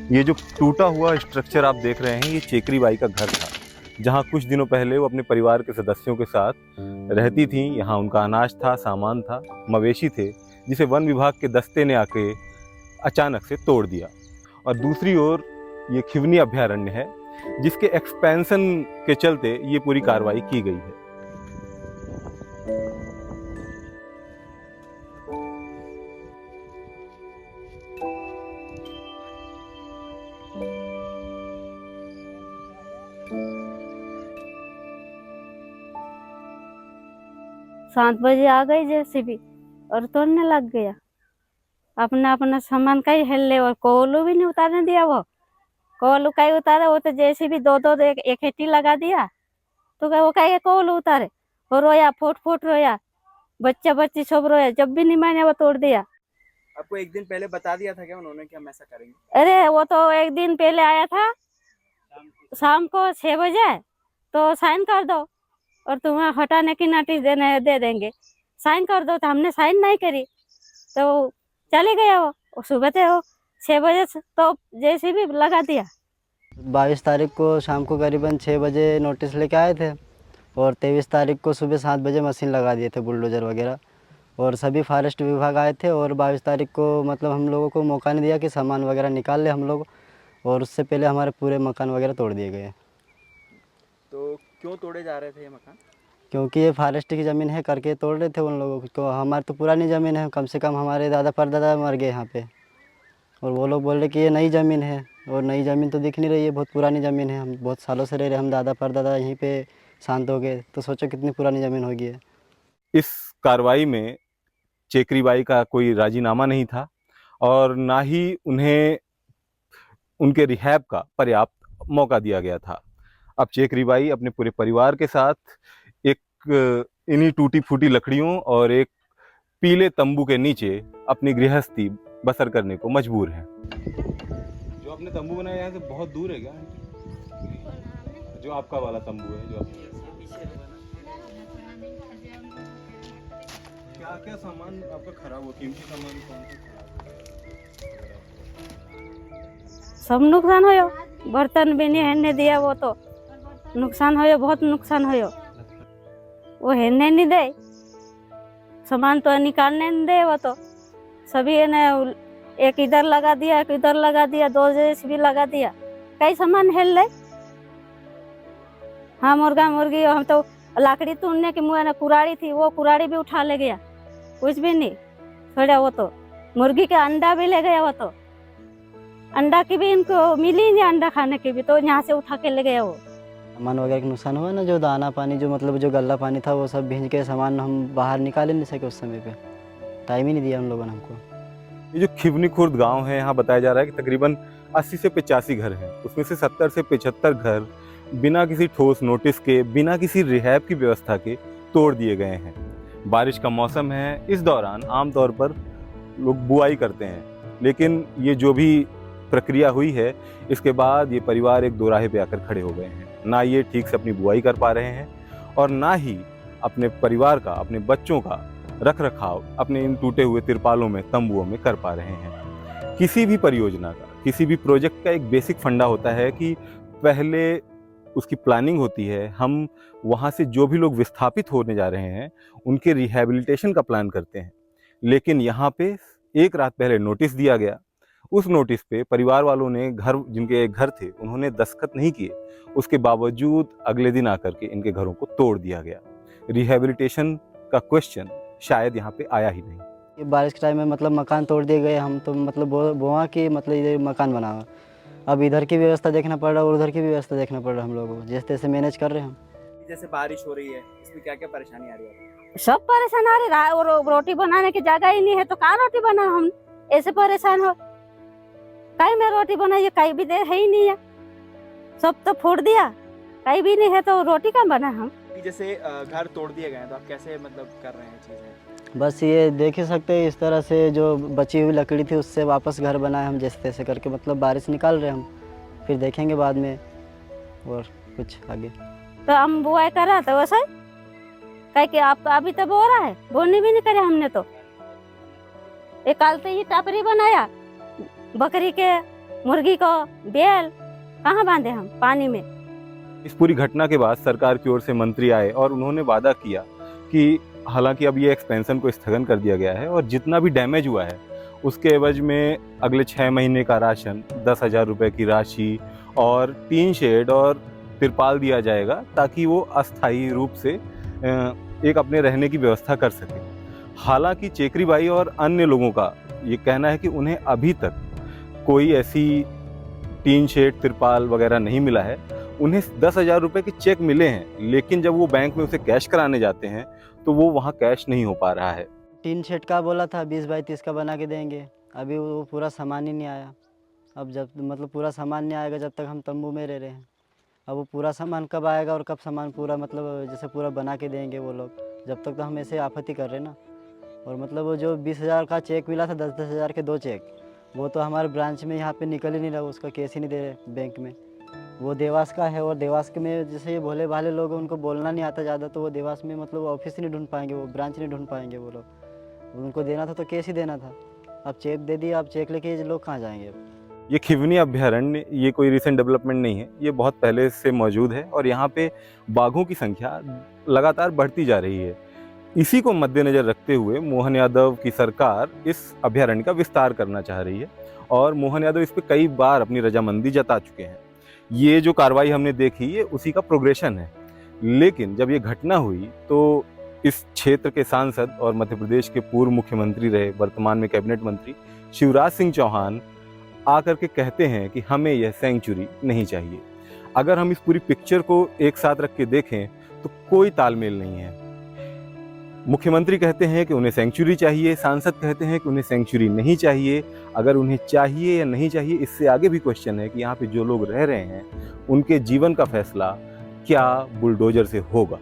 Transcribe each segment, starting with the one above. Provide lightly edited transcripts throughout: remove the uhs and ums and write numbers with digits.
ये जो टूटा हुआ स्ट्रक्चर आप देख रहे हैं, ये चेकरी बाई का घर था, जहाँ कुछ दिनों पहले वो अपने परिवार के सदस्यों के साथ रहती थीं। यहाँ उनका अनाज था, सामान था, मवेशी थे, जिसे वन विभाग के दस्ते ने आके अचानक से तोड़ दिया। और दूसरी ओर ये खिवनी अभयारण्य है, जिसके एक्सपेंशन के चलते ये पूरी कार्रवाई की गई है। सात बजे आ गई जेसीबी और तोड़ने लग गया। अपना अपना सामान का ही हिल ले, और कोलू भी नहीं उतारने दिया। वो कोलू का ही उतारे, वो तो जेसीबी दो दो एक हेटी लगा दिया। तो वो कहे कोलू उतारे, वो रोया, फुट फुट रोया, बच्चा बच्ची सब रोया। जब भी नहीं माने वो तोड़ दिया। आपको एक दिन पहले बता दिया था क्या उन्होंने कि हम ऐसा करेंगे? अरे वो तो एक दिन पहले आया था, शाम को 6 बजे, तो साइन कर दो और तुम्हें हटाने की नोटिस दे देंगे, साइन कर दो। तो हमने साइन नहीं करी, तो चले गया वो सुबह थे वो 6 बजे तो जैसे भी लगा दिया। 22 तारीख को शाम को करीबन 6 बजे नोटिस लेके आए थे और 23 तारीख को सुबह 7 बजे मशीन लगा दिए थे, बुलडोजर वगैरह, और सभी फॉरेस्ट विभाग आए थे। और 22 तारीख को मतलब हम लोगों को मौका नहीं दिया कि सामान वगैरह निकाल ले हम लोग, और उससे पहले हमारे पूरे मकान वगैरह तोड़ दिए गए। तो क्यों तोड़े जा रहे थे ये मकान? क्योंकि ये फॉरेस्ट की ज़मीन है करके तोड़ रहे थे उन लोगों को। हमारी तो पुरानी ज़मीन है, कम से कम हमारे दादा परदादा मर गए यहाँ पे, और वो लोग बोल रहे कि ये नई ज़मीन है, और नई ज़मीन तो दिख नहीं रही है, बहुत पुरानी ज़मीन है। हम बहुत सालों से रह रहे, हम दादा परदादा यहीं पे शांत हो गए, तो सोचो कितनी पुरानी ज़मीन होगी है। इस कार्रवाई में चेकरी बाई का कोई राजीनामा नहीं था और ना ही उन्हें उनके रिहैब का पर्याप्त मौका दिया गया था। अब चेकरी बाई अपने पूरे परिवार के साथ एक इन्हीं टूटी फूटी लकड़ियों और एक पीले तंबू के नीचे अपनी गृहस्थी बसर करने को मजबूर हैं। जो आपने तंबू बनाया यहाँ से बहुत दूर है क्या? जो आपका वाला तंबू है, जो क्या क्या सामान आपका खराब हो, कीमती सामान कौन सा? सब नुकसान हो, बर्तन भी नहीं हेरने दिया। वो तो नुकसान हो, बहुत नुकसान हो। वो हेरने नहीं दे, सामान तो निकालने नहीं दे। वो तो सभी ने एक इधर लगा दिया, एक इधर लगा दिया, दो जैसे भी लगा दिया, कई सामान हिल ले। हाँ, मुर्गा मुर्गी, हम तो लकड़ी तोड़ने की मुँह कुराड़ी थी, वो कुराड़ी भी उठा ले गया, कुछ भी नहीं छोड़ा। वो तो मुर्गी का अंडा भी ले गया। वो तो अंडा की भी इनको मिली नहीं, अंडा खाने की भी, तो यहाँ से उठा के ले गया वो। सामान वगैरह का नुकसान हुआ ना, जो दाना पानी, जो मतलब जो गल्ला पानी था, वो सब भींज के सामान हम बाहर निकाल ही नहीं सके उस समय पे, टाइम ही नहीं दिया उन लोगों ने हमको। ये जो खिवनी खुर्द गांव है, यहाँ बताया जा रहा है कि तकरीबन 80 से 85 घर हैं। उसमें से 70 से 75 घर बिना किसी ठोस नोटिस के, बिना किसी रिहैब की व्यवस्था के तोड़ दिए गए हैं। बारिश का मौसम है, इस दौरान आमतौर पर लोग बुआई करते हैं, लेकिन ये जो भी प्रक्रिया हुई है, इसके बाद ये परिवार एक दोराहे पे आकर खड़े हो गए हैं। ना ये ठीक से अपनी बुआई कर पा रहे हैं और ना ही अपने परिवार का, अपने बच्चों का रख रखाव अपने इन टूटे हुए तिरपालों में, तंबुओं में कर पा रहे हैं। किसी भी परियोजना का, किसी भी प्रोजेक्ट का एक बेसिक फंडा होता है कि पहले उसकी प्लानिंग होती है। हम वहाँ से जो भी लोग विस्थापित होने जा रहे हैं, उनके रिहैबिलिटेशन का प्लान करते हैं। लेकिन यहाँ पे एक रात पहले नोटिस दिया गया। उस नोटिस पे परिवार वालों ने, घर जिनके घर थे, उन्होंने दस्तखत नहीं किए। उसके बावजूद अगले दिन आकर के इनके घरों को तोड़ दिया गया। रिहैबिलिटेशन का क्वेश्चन शायद यहाँ पे आया ही नहीं। ये बारिश के टाइम में मतलब मकान तोड़ दिए गए, हम तो मतलब बोआ कि मतलब ये मकान बनाओ। अब इधर की व्यवस्था देखना पड़ रहा है और उधर की भी व्यवस्था देखना पड़ रहा है, हम लोगों को जैसे तैसे मैनेज कर रहे हैं हम। जैसे बारिश हो रही है, इसमें क्या क्या परेशानी आ रही है? सब परेशान आ रहे, और रोटी बनाने की जगह ही नहीं है, तो कहाँ रोटी बना? हम ऐसे परेशान हो, कहीं में रोटी बनाइए, कहीं भी दे है ही नहीं है, सब तो फोड़ दिया, कहीं भी नहीं है, तो रोटी कहाँ बना हम? जैसे घर तोड़ दिए गए हैं, तो आप कैसे मतलब कर रहे हैं चीजें? बस ये देख ही सकते हैं, इस तरह से जो बची हुई लकड़ी थी उससे वापस घर बनाए हम जैसे तैसे करके, मतलब बारिश निकाल रहे हम, फिर देखेंगे बाद में और कुछ आगे। तो हम बुआई कर रहा था वैसे, कह के आप अभी तो बो रहा है, बोने भी नहीं करे हमने। तो एक कल तो ये टापरी बनाया, बकरी के मुर्गी को बेल कहाँ बांधे हम पानी में। इस पूरी घटना के बाद सरकार की ओर से मंत्री आए और उन्होंने वादा किया कि हालांकि अब ये एक्सपेंशन को स्थगन कर दिया गया है और जितना भी डैमेज हुआ है उसके एवज में अगले 6 महीने का राशन, 10,000 रुपये की राशि और टीन शेड और तिरपाल दिया जाएगा ताकि वो अस्थायी रूप से एक अपने रहने की व्यवस्था कर सके। हालांकि चेकरी बाई और अन्य लोगों का ये कहना है कि उन्हें अभी तक कोई ऐसी टीन शेड, तिरपाल वगैरह नहीं मिला है। उन्हें 10,000 रुपये के चेक मिले हैं, लेकिन जब वो बैंक में उसे कैश कराने जाते हैं तो वो वहाँ कैश नहीं हो पा रहा है। टीन शेड का बोला था 20 बाई 30 का बना के देंगे, अभी वो पूरा सामान ही नहीं आया। अब जब मतलब पूरा सामान नहीं आएगा जब तक हम तंबू में रह रहे हैं। अब वो पूरा सामान कब आएगा और कब सामान पूरा मतलब जैसे पूरा बना के देंगे वो लोग, जब तक तो हम ऐसे आफत ही कर रहे हैं ना। और मतलब वो जो 20,000 का चेक मिला था, 10-10 हज़ार के 2 चेक, वो तो हमारे ब्रांच में यहाँ पे निकल ही नहीं रहा, उसका केस ही नहीं दे रहे बैंक में। वो देवास का है और देवास के में जैसे ये भोले भाले लोग हैं, उनको बोलना नहीं आता ज़्यादा, तो वो देवास में मतलब ऑफिस नहीं ढूंढ पाएंगे, वो ब्रांच नहीं ढूंढ पाएंगे वो लोग। उनको देना था तो केस ही देना था। अब चेक दे दिया, अब चेक लेके ये लोग कहाँ जाएंगे अब? ये खिवनी अभ्यारण्य ये कोई रिसेंट डेवलपमेंट नहीं है, ये बहुत पहले से मौजूद है और यहाँ पे बाघों की संख्या लगातार बढ़ती जा रही है। इसी को मद्देनजर रखते हुए मोहन यादव की सरकार इस अभ्यारण्य का विस्तार करना चाह रही है और मोहन यादव इस पर कई बार अपनी रजामंदी जता चुके हैं। ये जो कार्रवाई हमने देखी ये उसी का प्रोग्रेशन है। लेकिन जब ये घटना हुई तो इस क्षेत्र के सांसद और मध्य प्रदेश के पूर्व मुख्यमंत्री रहे, वर्तमान में कैबिनेट मंत्री शिवराज सिंह चौहान आकर के कहते हैं कि हमें यह सेंचुरी नहीं चाहिए। अगर हम इस पूरी पिक्चर को एक साथ रख के देखें तो कोई तालमेल नहीं है। मुख्यमंत्री कहते हैं कि उन्हें सेंचुरी चाहिए, सांसद कहते हैं कि उन्हें सेंचुरी नहीं चाहिए। अगर उन्हें चाहिए या नहीं चाहिए, इससे आगे भी क्वेश्चन है कि यहाँ पे जो लोग रह रहे हैं उनके जीवन का फैसला क्या बुलडोजर से होगा।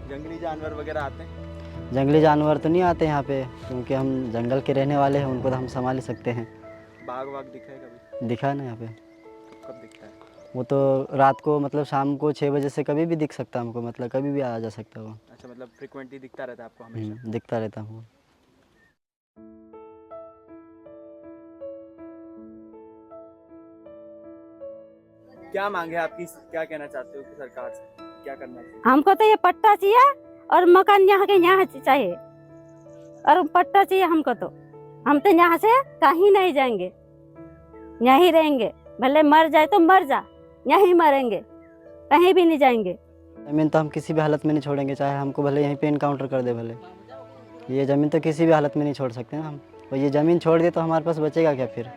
जंगली जानवर वगैरह आते हैं? जंगली जानवर तो नहीं आते यहाँ पे, क्योंकि हम जंगल के रहने वाले हैं, उनको तो हम संभाल ही सकते हैं। बाघ वाघ दिखा है कभी? दिखा है ना यहाँ पे। कब दिखता है? वो तो रात को मतलब शाम को 6 बजे से कभी भी दिख सकता है हमको, मतलब कभी भी आ जा सकता है वो। अच्छा, मतलब फ्रिक्वेंटली दिखता रहता है आपको हमेशा? दिखता रहता हूँ। क्या मांगे आपकी, क्या कहना चाहते हो कि सरकार से क्या करना चाहिए? हमको तो ये पट्टा चाहिए और मकान यहाँ के यहाँ चाहिए और पट्टा चाहिए हमको। तो हम तो यहाँ से कहीं नहीं जाएंगे, यहीं रहेंगे। भले मर जाए तो मर जा, यहीं मरेंगे, कहीं भी नहीं जाएंगे। ज़मीन तो हम किसी भी हालत में नहीं छोड़ेंगे, चाहे हमको भले यहीं पे इनकाउंटर कर दे भले। ये ज़मीन तो किसी भी हालत में नहीं छोड़ सकते ना हम। और ये ज़मीन छोड़ दे तो हमारे पास बचेगा क्या फिर?